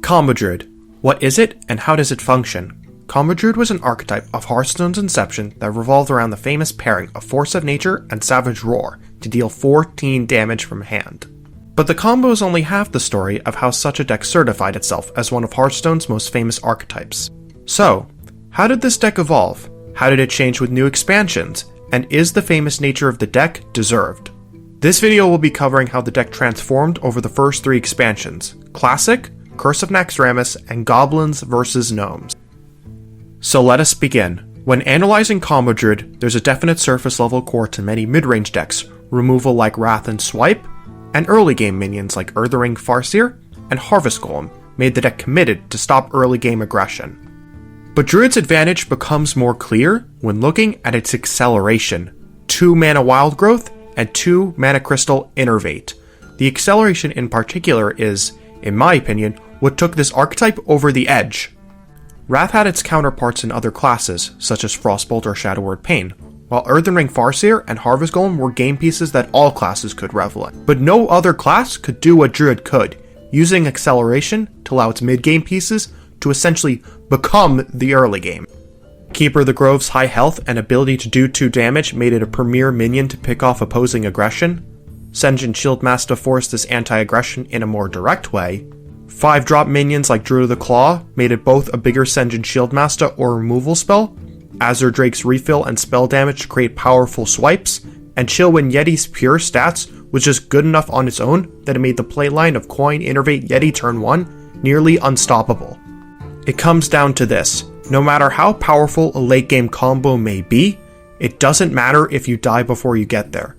Combo Druid. What is it, and how does it function? Combo Druid was an archetype of Hearthstone's inception that revolved around the famous pairing of Force of Nature and Savage Roar to deal 14 damage from hand. But the combo is only half the story of how such a deck certified itself as one of Hearthstone's most famous archetypes. So, how did this deck evolve? How did it change with new expansions? And is the famous nature of the deck deserved? This video will be covering how the deck transformed over the first 3 expansions: Classic, Curse of Naxxramas, and Goblins vs. Gnomes. So let us begin. When analyzing Combo Druid, there's a definite surface level core to many mid-range decks, removal like Wrath and Swipe, and early game minions like Ring Farseer and Harvest Golem made the deck committed to stop early game aggression. But Druid's advantage becomes more clear when looking at its acceleration: 2 mana Wild Growth and 2 mana Crystal Innervate. The acceleration in particular is, in my opinion, what took this archetype over the edge. Wrath had its counterparts in other classes, such as Frostbolt or Shadow Word Pain, while Ring Farseer and Harvest Golem were game pieces that all classes could revel in. But no other class could do what Druid could, using acceleration to allow its mid-game pieces to essentially become the early game. Keeper the Grove's high health and ability to do 2 damage made it a premier minion to pick off opposing aggression. Sen'jin Shieldmaster forced this anti-aggression in a more direct way. 5-drop minions like Druid of the Claw made it both a bigger Sen'jin Shieldmaster or removal spell, Azure Drake's refill and spell damage to create powerful swipes, and Chillwind Yeti's pure stats was just good enough on its own that it made the playline of Coin Innervate Yeti turn 1 nearly unstoppable. It comes down to this: no matter how powerful a late game combo may be, it doesn't matter if you die before you get there.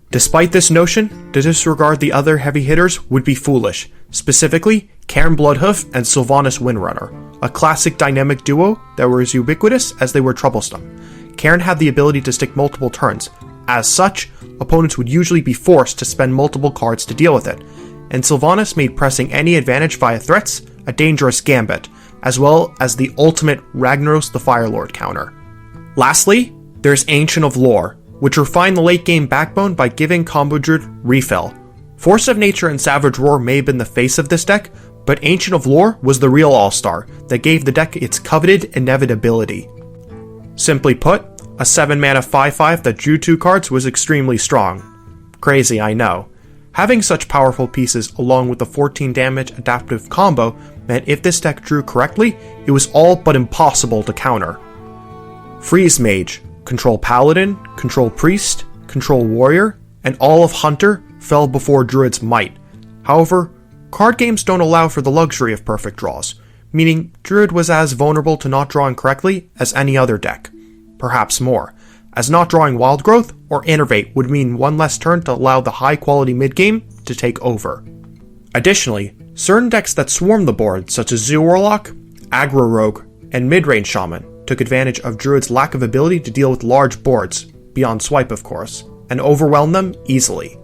Despite this notion, to disregard the other heavy hitters would be foolish, specifically Cairn Bloodhoof and Sylvanas Windrunner, a classic dynamic duo that were as ubiquitous as they were troublesome. Cairn had the ability to stick multiple turns. As such, opponents would usually be forced to spend multiple cards to deal with it, and Sylvanas made pressing any advantage via threats a dangerous gambit, as well as the ultimate Ragnaros the Firelord counter. Lastly, there's Ancient of Lore, which refined the late game backbone by giving Combo Druid refill. Force of Nature and Savage Roar may have been the face of this deck, but Ancient of Lore was the real all-star that gave the deck its coveted inevitability. Simply put, a 7-mana 5/5 that drew 2 cards was extremely strong. Crazy, I know. Having such powerful pieces along with the 14 damage adaptive combo meant if this deck drew correctly, it was all but impossible to counter. Freeze Mage, Control Paladin, Control Priest, Control Warrior, and all of Hunter fell before Druid's might. However, card games don't allow for the luxury of perfect draws, meaning Druid was as vulnerable to not drawing correctly as any other deck. Perhaps more, as not drawing Wild Growth or Innervate would mean 1 less turn to allow the high-quality mid-game to take over. Additionally, certain decks that swarmed the board, such as Zoo Warlock, Aggro Rogue, and Midrange Shaman, took advantage of Druid's lack of ability to deal with large boards, beyond Swipe of course, and overwhelmed them easily.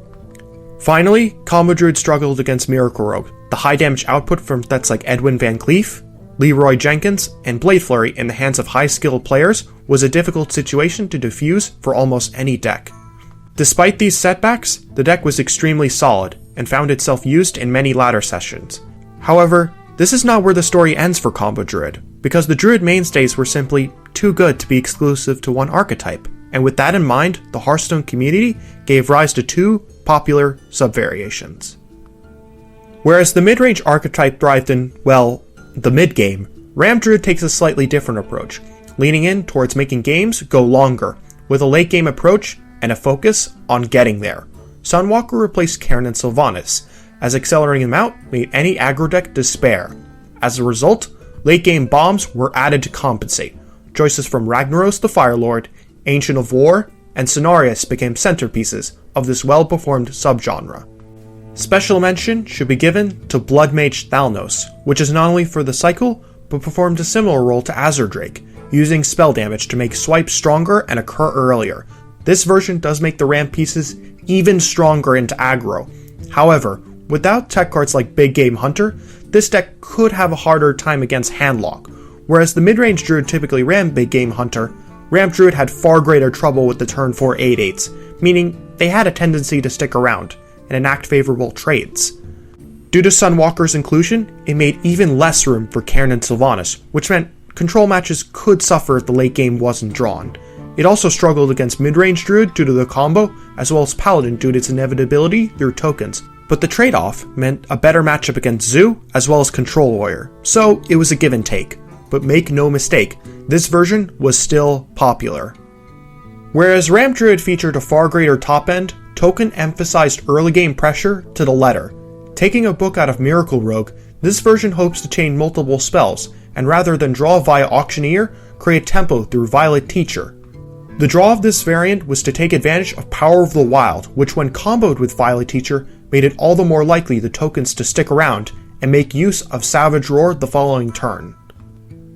Finally, Combo Druid struggled against Miracle Rogue. The high damage output from threats like Edwin Van Cleef, Leroy Jenkins, and Blade Flurry in the hands of high-skilled players was a difficult situation to defuse for almost any deck. Despite these setbacks, the deck was extremely solid, and found itself used in many ladder sessions. However, this is not where the story ends for Combo Druid, because the Druid mainstays were simply too good to be exclusive to one archetype, and with that in mind, the Hearthstone community gave rise to 2 popular subvariations. Whereas the mid-range archetype thrived in, well, the mid-game, Ram Druid takes a slightly different approach, leaning in towards making games go longer, with a late-game approach and a focus on getting there. Sunwalker replaced Cairn and Sylvanas, as accelerating them out made any aggro deck despair. As a result, late-game bombs were added to compensate. Choices from Ragnaros the Firelord, Ancient of War, and Cenarius became centerpieces of this well-performed subgenre. Special mention should be given to Blood Mage Thalnos, which is not only for the cycle, but performed a similar role to Azure Drake, using spell damage to make swipes stronger and occur earlier. This version does make the ramp pieces even stronger into aggro. However, without tech cards like Big Game Hunter, this deck could have a harder time against Handlock. Whereas the mid-range Druid typically ran Big Game Hunter, Ramp Druid had far greater trouble with the turn 4 8/8s, meaning they had a tendency to stick around and enact favorable trades. Due to Sunwalker's inclusion, it made even less room for Cairn and Sylvanas, which meant control matches could suffer if the late game wasn't drawn. It also struggled against mid-range Druid due to the combo, as well as Paladin due to its inevitability through tokens. But the trade-off meant a better matchup against Zoo, as well as Control Warrior, so it was a give and take. But make no mistake, this version was still popular. Whereas Ramp Druid featured a far greater top end, Token emphasized early game pressure to the letter. Taking a book out of Miracle Rogue, this version hopes to chain multiple spells, and rather than draw via Auctioneer, create tempo through Violet Teacher. The draw of this variant was to take advantage of Power of the Wild, which when comboed with Violet Teacher, made it all the more likely the tokens to stick around and make use of Savage Roar the following turn.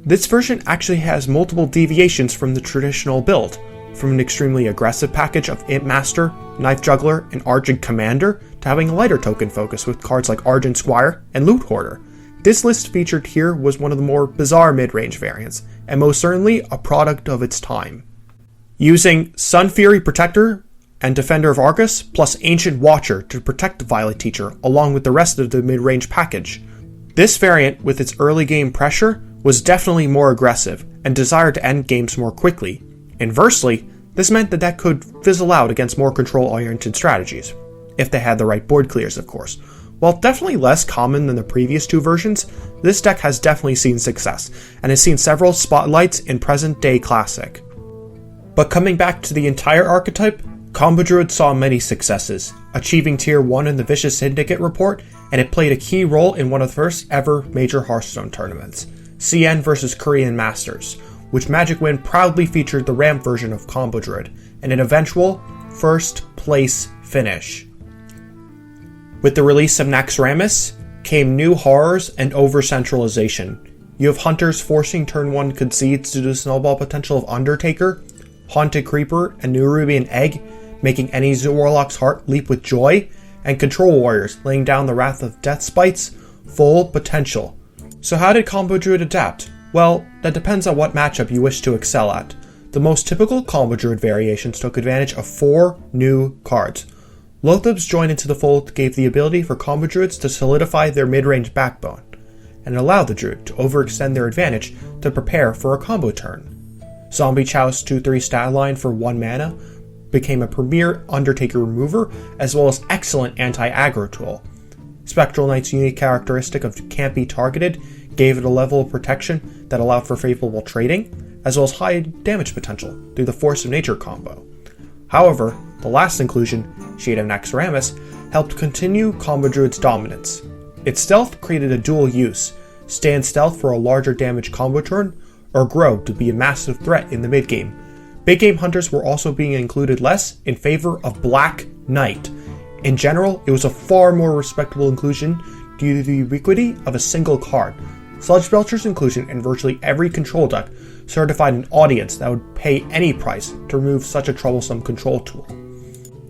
This version actually has multiple deviations from the traditional build, from an extremely aggressive package of Imp Master, Knife Juggler, and Argent Commander, to having a lighter token focus with cards like Argent Squire and Loot Hoarder. This list featured here was one of the more bizarre mid-range variants, and most certainly a product of its time. Using Sun Fury Protector and Defender of Argus, plus Ancient Watcher to protect the Violet Teacher, along with the rest of the mid-range package. This variant, with its early game pressure, was definitely more aggressive, and desired to end games more quickly. Inversely, this meant the deck could fizzle out against more control-oriented strategies, if they had the right board clears of course. While definitely less common than the previous two versions, this deck has definitely seen success, and has seen several spotlights in present-day Classic. But coming back to the entire archetype, Combo Druid saw many successes, achieving Tier 1 in the Vicious Syndicate report, and it played a key role in one of the first ever major Hearthstone tournaments, CN vs Korean Masters, which Magic Win proudly featured the ramp version of Combo Druid, and an eventual first place finish. With the release of Naxxramas came new horrors and over-centralization. You have Hunters forcing turn 1 concedes due to the snowball potential of Undertaker, Haunted Creeper, and Nerubian Egg, making any Zoo Warlock's heart leap with joy, and Control Warriors laying down the Wrath of Death Spites full potential. So how did Combo Druid adapt? Well, that depends on what matchup you wish to excel at. The most typical Combo Druid variations took advantage of 4 new cards. Lothab's join into the fold gave the ability for Combo Druids to solidify their mid-range backbone, and allow the Druid to overextend their advantage to prepare for a combo turn. Zombie Chow's 2/3 stat line for 1 mana became a premier Undertaker remover, as well as excellent anti-aggro tool. Spectral Knight's unique characteristic of can't be targeted gave it a level of protection that allowed for favorable trading, as well as high damage potential through the Force of Nature combo. However, the last inclusion, Shade of Naxxramas, helped continue Combo Druid's dominance. Its stealth created a dual use, stay in stealth for a larger damage combo turn, or grow to be a massive threat in the mid-game. Big game hunters were also being included less in favor of Black Knight. In general, it was a far more respectable inclusion due to the ubiquity of a single card. Sludge Belcher's inclusion in virtually every control deck certified an audience that would pay any price to remove such a troublesome control tool.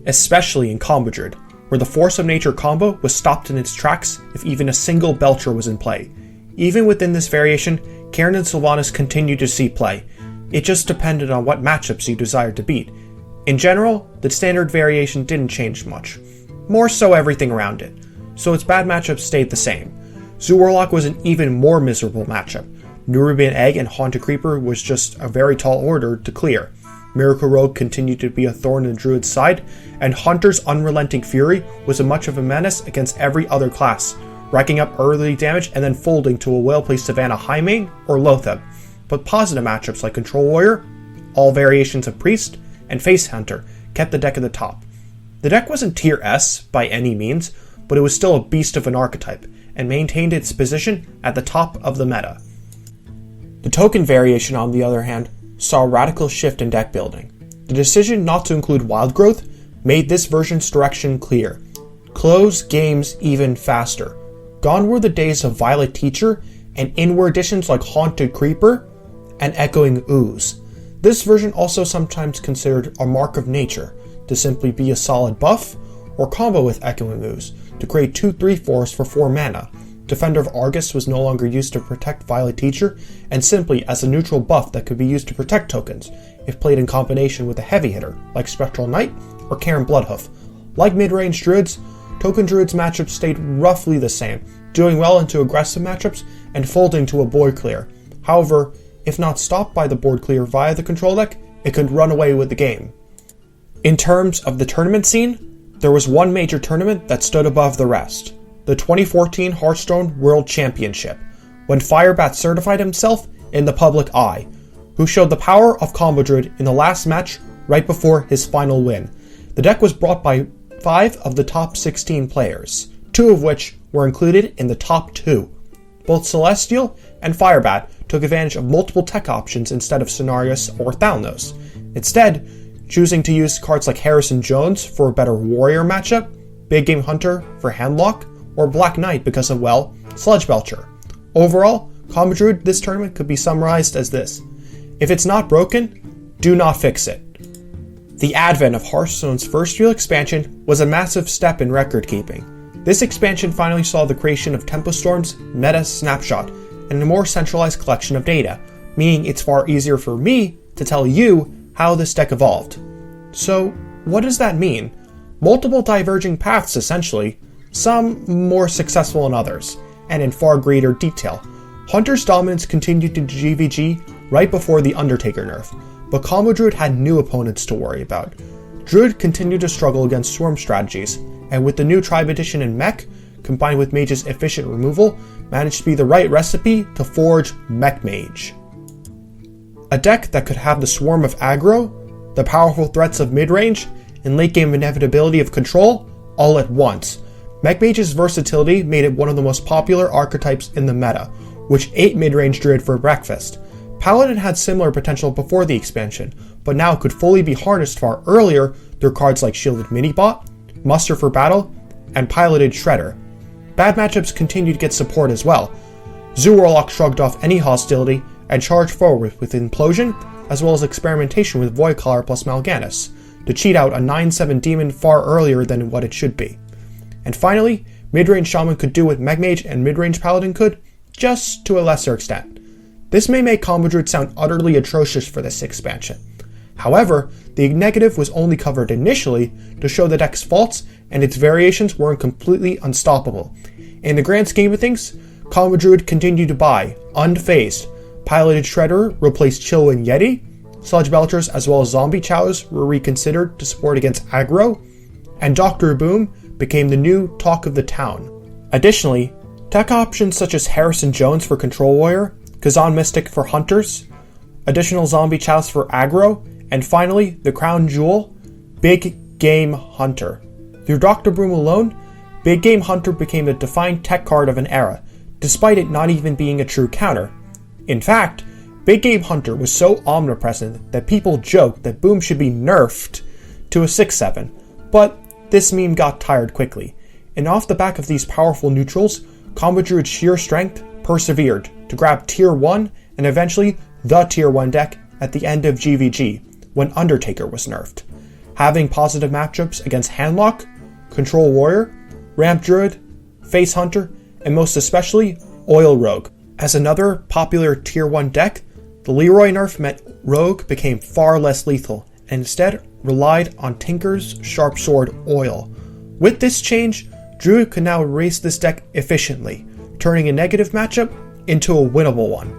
Especially in Combo Druid, where the Force of Nature combo was stopped in its tracks if even a single Belcher was in play. Even within this variation, Cairn and Sylvanas continued to see play. It just depended on what matchups you desired to beat. In general, the standard variation didn't change much. More so everything around it, so its bad matchups stayed the same. Zoo Warlock was an even more miserable matchup. Nerubian Egg and Haunted Creeper was just a very tall order to clear. Miracle Rogue continued to be a thorn in the Druid's side, and Hunter's Unrelenting Fury was as much of a menace against every other class, racking up early damage and then folding to a well-placed Savannah Highmane or Lothab. But positive matchups like Control Warrior, all variations of Priest, and Face Hunter kept the deck at the top. The deck wasn't tier S by any means, but it was still a beast of an archetype, and maintained its position at the top of the meta. The token variation, on the other hand, saw a radical shift in deck building. The decision not to include Wild Growth made this version's direction clear. Close games even faster. Gone were the days of Violet Teacher and in-war additions like Haunted Creeper and Echoing Ooze. This version also sometimes considered a Mark of Nature to simply be a solid buff, or combo with Echoing Ooze to create 2/3/4s for 4 mana. Defender of Argus was no longer used to protect Violet Teacher, and simply as a neutral buff that could be used to protect tokens, if played in combination with a heavy hitter like Spectral Knight or Cairn Bloodhoof. Like mid-range Druids, Token Druid's matchups stayed roughly the same, doing well into aggressive matchups and folding to a board clear. However, if not stopped by the board clear via the control deck, it could run away with the game. In terms of the tournament scene, there was one major tournament that stood above the rest, the 2014 Hearthstone World Championship, when Firebat certified himself in the public eye, who showed the power of Combo Druid in the last match right before his final win. The deck was brought by 5 of the top 16 players, 2 of which were included in the top 2. Both Celestial and Firebat took advantage of multiple tech options instead of Cenarius or Thalnos, instead choosing to use cards like Harrison Jones for a better warrior matchup, Big Game Hunter for handlock, or Black Knight because of, well, Sludge Belcher. Overall, Combo Druid this tournament could be summarized as this: if it's not broken, do not fix it. The advent of Hearthstone's first real expansion was a massive step in record keeping. This expansion finally saw the creation of Tempo Storm's meta Snapshot and a more centralized collection of data, meaning it's far easier for me to tell you how this deck evolved. So, what does that mean? Multiple diverging paths essentially, some more successful than others, and in far greater detail. Hunter's dominance continued in GvG right before the Undertaker nerf, but Combo Druid had new opponents to worry about. Druid continued to struggle against swarm strategies, and with the new Tribe Edition in Mech, combined with Mage's efficient removal, managed to be the right recipe to forge Mech Mage. A deck that could have the swarm of aggro, the powerful threats of mid-range, and late-game inevitability of control all at once. Mech Mage's versatility made it one of the most popular archetypes in the meta, which ate mid-range Druid for breakfast. Paladin had similar potential before the expansion, but now could fully be harnessed far earlier through cards like Shielded Minibot, Muster for Battle, and Piloted Shredder. Bad matchups continued to get support as well. Zoo Warlock shrugged off any hostility and charged forward with Implosion, as well as experimentation with Voidcaller plus Mal'Ganis, to cheat out a 9/7 demon far earlier than what it should be. And finally, mid-range Shaman could do what Mech Mage and mid-range Paladin could, just to a lesser extent. This may make Combo Druid sound utterly atrocious for this expansion. However, the negative was only covered initially to show the deck's faults, and its variations weren't completely unstoppable. In the grand scheme of things, Combo Druid continued to buy, unfazed. Piloted Shredder replaced Chillwind Yeti, Sludge Belchers as well as Zombie Chows were reconsidered to support against aggro, and Dr. Boom became the new talk of the town. Additionally, tech options such as Harrison Jones for Control Warrior, Kazan Mystic for Hunters, additional Zombie Chows for aggro, and finally, the crown jewel, Big Game Hunter. Through Dr. Boom alone, Big Game Hunter became the defined tech card of an era, despite it not even being a true counter. In fact, Big Game Hunter was so omnipresent that people joked that Boom should be nerfed to a 6/7, but this meme got tired quickly, and off the back of these powerful neutrals, Combo Druid's sheer strength persevered to grab Tier 1 and eventually the Tier 1 deck at the end of GvG, when Undertaker was nerfed, having positive matchups against Handlock, Control Warrior, Ramp Druid, Face Hunter, and most especially Oil Rogue. As another popular Tier 1 deck, the Leroy nerf meant Rogue became far less lethal, and instead relied on Tinker's Sharp Sword Oil. With this change, Druid could now race this deck efficiently, turning a negative matchup into a winnable one.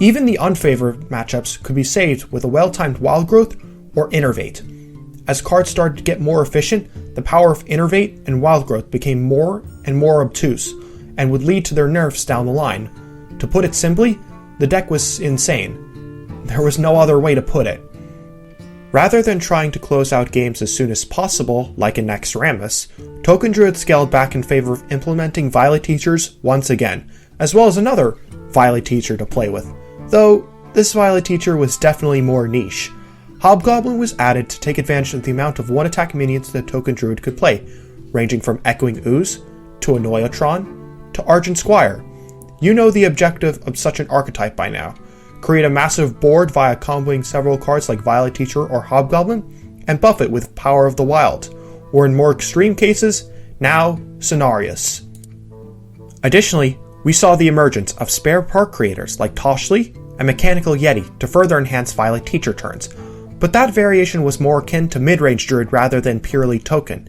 Even the unfavored matchups could be saved with a well-timed Wild Growth or Innervate. As cards started to get more efficient, the power of Innervate and Wild Growth became more and more obtuse, and would lead to their nerfs down the line. To put it simply, the deck was insane. There was no other way to put it. Rather than trying to close out games as soon as possible, like in Naxxramas, Token Druid scaled back in favor of implementing Violet Teachers once again, as well as another Violet Teacher to play with, though this Violet Teacher was definitely more niche. Hobgoblin was added to take advantage of the amount of one-attack minions that Token Druid could play, ranging from Echoing Ooze, to Annoyatron, to Argent Squire. You know the objective of such an archetype by now. Create a massive board via comboing several cards like Violet Teacher or Hobgoblin, and buff it with Power of the Wild, or in more extreme cases, now Cenarius. Additionally, we saw the emergence of spare part creators like Toshli and Mechanical Yeti to further enhance Violet Teacher turns, but that variation was more akin to mid-range Druid rather than purely token.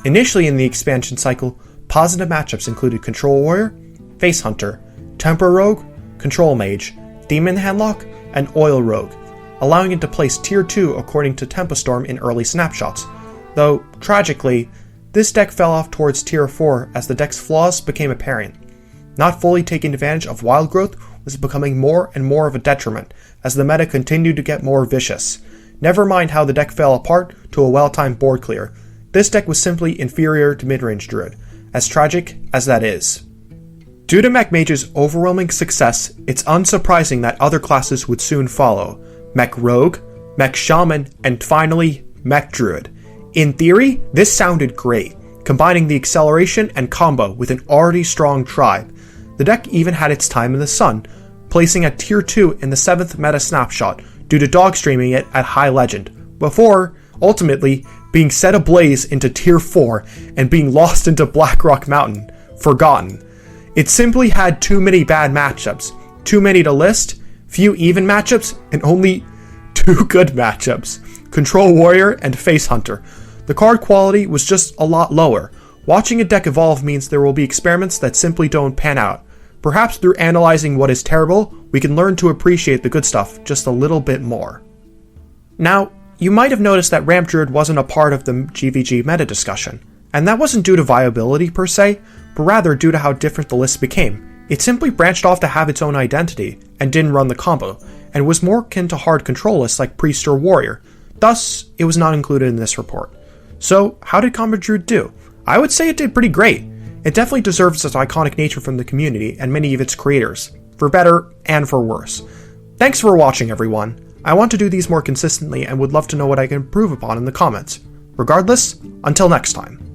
Initially in the expansion cycle, positive matchups included Control Warrior, Face Hunter, Temper Rogue, Control Mage, Demon Handlock, and Oil Rogue, allowing it to place Tier 2 according to Tempo Storm in early snapshots, though, tragically, this deck fell off towards Tier 4 as the deck's flaws became apparent. Not fully taking advantage of Wild Growth was becoming more and more of a detriment as the meta continued to get more vicious. Never mind how the deck fell apart to a well-timed board clear. This deck was simply inferior to Midrange Druid, as tragic as that is. Due to Mech Mage's overwhelming success, it's unsurprising that other classes would soon follow. Mech Rogue, Mech Shaman, and finally, Mech Druid. In theory, this sounded great, combining the acceleration and combo with an already strong tribe. The deck even had its time in the sun, placing at Tier 2 in the 7th meta snapshot due to dog streaming it at High Legend, before, ultimately, being set ablaze into Tier 4 and being lost into Blackrock Mountain, forgotten. It simply had too many bad matchups, too many to list, few even matchups, and only 2 good matchups, Control Warrior and Face Hunter. The card quality was just a lot lower. Watching a deck evolve means there will be experiments that simply don't pan out. Perhaps through analyzing what is terrible, we can learn to appreciate the good stuff just a little bit more. Now, you might have noticed that Ramp Druid wasn't a part of the GvG meta discussion, and that wasn't due to viability per se, but rather due to how different the list became. It simply branched off to have its own identity, and didn't run the combo, and was more akin to hard control lists like Priest or Warrior. Thus, it was not included in this report. So, how did Combo Druid do? I would say it did pretty great. It definitely deserves its iconic nature from the community and many of its creators, for better and for worse. Thanks for watching, everyone. I want to do these more consistently and would love to know what I can improve upon in the comments. Regardless, until next time.